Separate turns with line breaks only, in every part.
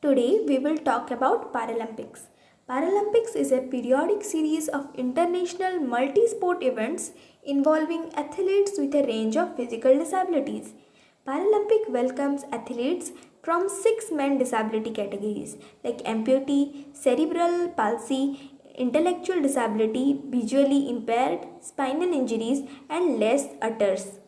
Today we will talk about Paralympics. Paralympics is a periodic series of international multi-sport events involving athletes with a range of physical disabilities. Paralympic welcomes athletes from six main disability categories like amputee, cerebral palsy, intellectual disability, visually impaired, spinal injuries, and less utters.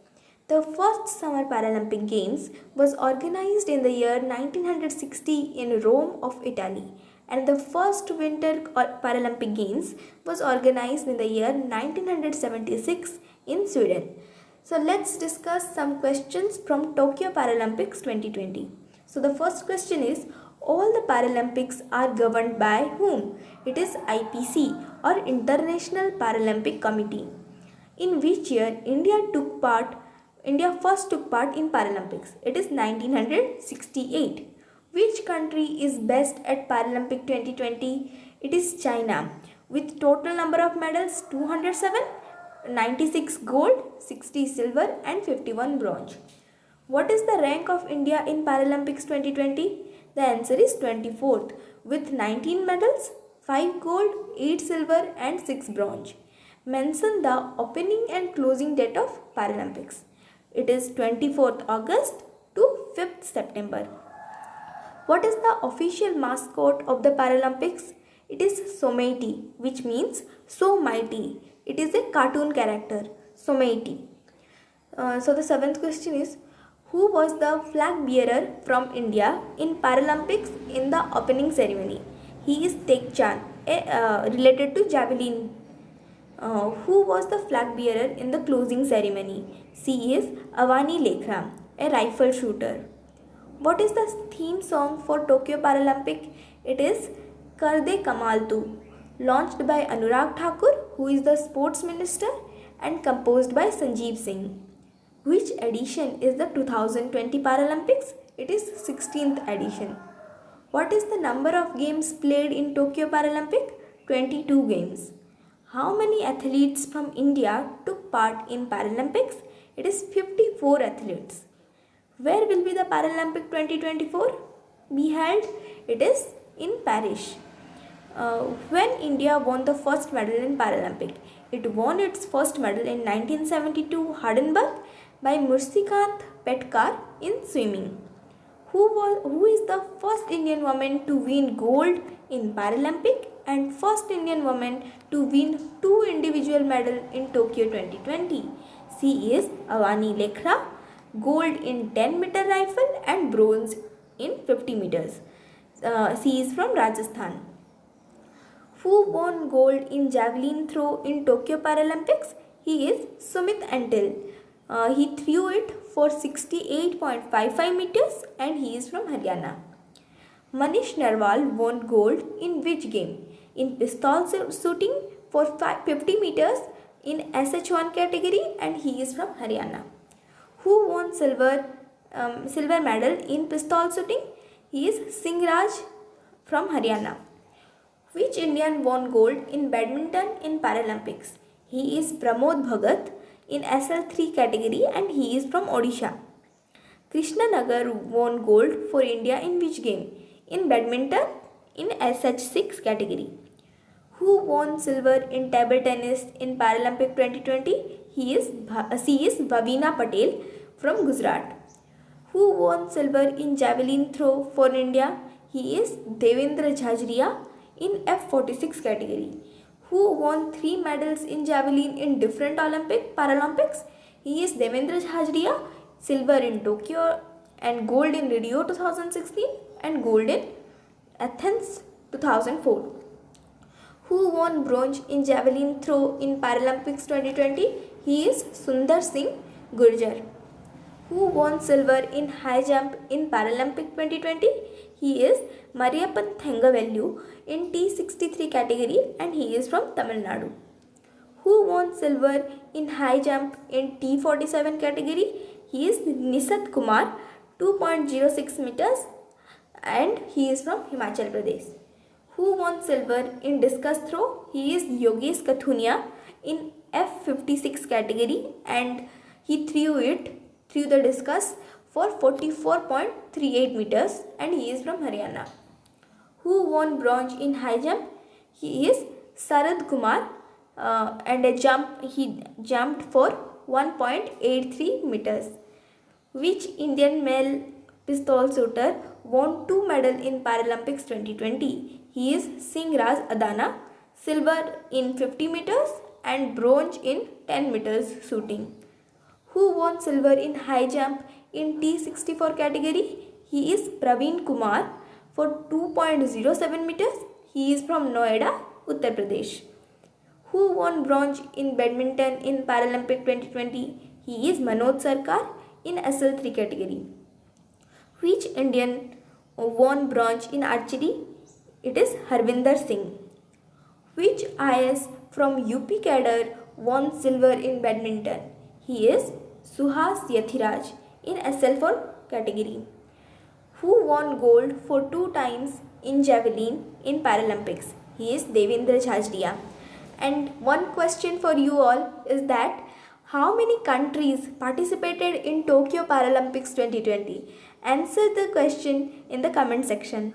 The first Summer Paralympic Games was organized in the year 1960 in Rome of Italy, and the first Winter Paralympic Games was organized in the year 1976 in Sweden. So let's discuss some questions from Tokyo Paralympics 2020. So the first question is, all the Paralympics are governed by whom? It is IPC or International Paralympic Committee. In which year India first took part in Paralympics? It is 1968. Which country is best at Paralympic 2020? It is China, with total number of medals 207, 96 gold, 60 silver and 51 bronze. What is the rank of India in Paralympics 2020? The answer is 24th, with 19 medals, 5 gold, 8 silver and 6 bronze. Mention the opening and closing date of Paralympics. It is 24th August to 5th September. What is the official mascot of the Paralympics? It is Someiti, which means so mighty. It is a cartoon character, Someiti. So the seventh question is, who was the flag bearer from India in Paralympics in the opening ceremony? He is Tek Chan, related to javelin. Who was the flag bearer in the closing ceremony? She is Avani Lekha, a rifle shooter. What is the theme song for Tokyo Paralympic? It is Kar De Kamal Tu, launched by Anurag Thakur, who is the sports minister, and composed by Sanjeev Singh. Which edition is the 2020 Paralympics? It is 16th edition. What is the number of games played in Tokyo Paralympic? 22 games. How many athletes from India took part in Paralympics? It is 54 athletes. Where will be the Paralympic 2024 be held? It is in Paris. When India won the first medal in Paralympic? It won its first medal in 1972 Hardenberg by Mursikant Petkar in swimming. Who is the first Indian woman to win gold in Paralympic and first Indian woman to win 2 individual medals in Tokyo 2020? She is Avani Lekha, gold in 10-meter rifle and bronze in 50 meters. She is from Rajasthan. Who won gold in javelin throw in Tokyo Paralympics? He is Sumit Antil. He threw it for 68.55 meters and he is from Haryana. Manish Narwal won gold in which game? In pistol shooting for 50 meters in SH1 category and he is from Haryana. Who won silver medal in pistol shooting? He is Singh Raj from Haryana. Which Indian won gold in badminton in Paralympics? He is Pramod Bhagat in SL3 category and he is from Odisha. Krishna Nagar won gold for India in which game? In badminton in SH6 category. Who won silver in table tennis in Paralympic 2020? She is Bhavina Patel from Gujarat. Who won silver in javelin throw for India? He is Devendra Jhajria in F46 category. Who won 3 medals in javelin in different Paralympics? He is Devendra Jhajria, silver in Tokyo and gold in Rio 2016 and gold in Athens 2004. Who won bronze in javelin throw in Paralympics 2020? He is Sundar Singh Gurjar. Who won silver in high jump in Paralympic 2020? He is Mariappan Thengavellu in T63 category and he is from Tamil Nadu. Who won silver in high jump in T47 category? He is Nisat Kumar, 2.06 meters and he is from Himachal Pradesh. Who won silver in discus throw? He is Yogesh Kathunia in F56 category and he threw the discus for 44.38 meters and he is from Haryana. Who won bronze in high jump? He is Sarad Kumar, and he jumped for 1.83 meters. Which Indian male pistol shooter won 2 medals in Paralympics 2020? He is Singraj Adana, silver in 50 meters and bronze in 10 meters shooting. Who won silver in high jump in T64 category? He is Praveen Kumar for 2.07 meters. He is from Noida, Uttar Pradesh. Who won bronze in badminton in Paralympic 2020? He is Manoj Sarkar in SL3 category. Which Indian won bronze in archery? It is Harvinder Singh. Which IS from UP cadre won silver in badminton? He is Suhas Yathiraj in SL4 category. Who won gold for 2 times in javelin in Paralympics? He is Devendra Jhajria. And one question for you all is that how many countries participated in Tokyo Paralympics 2020? Answer the question in the comment section.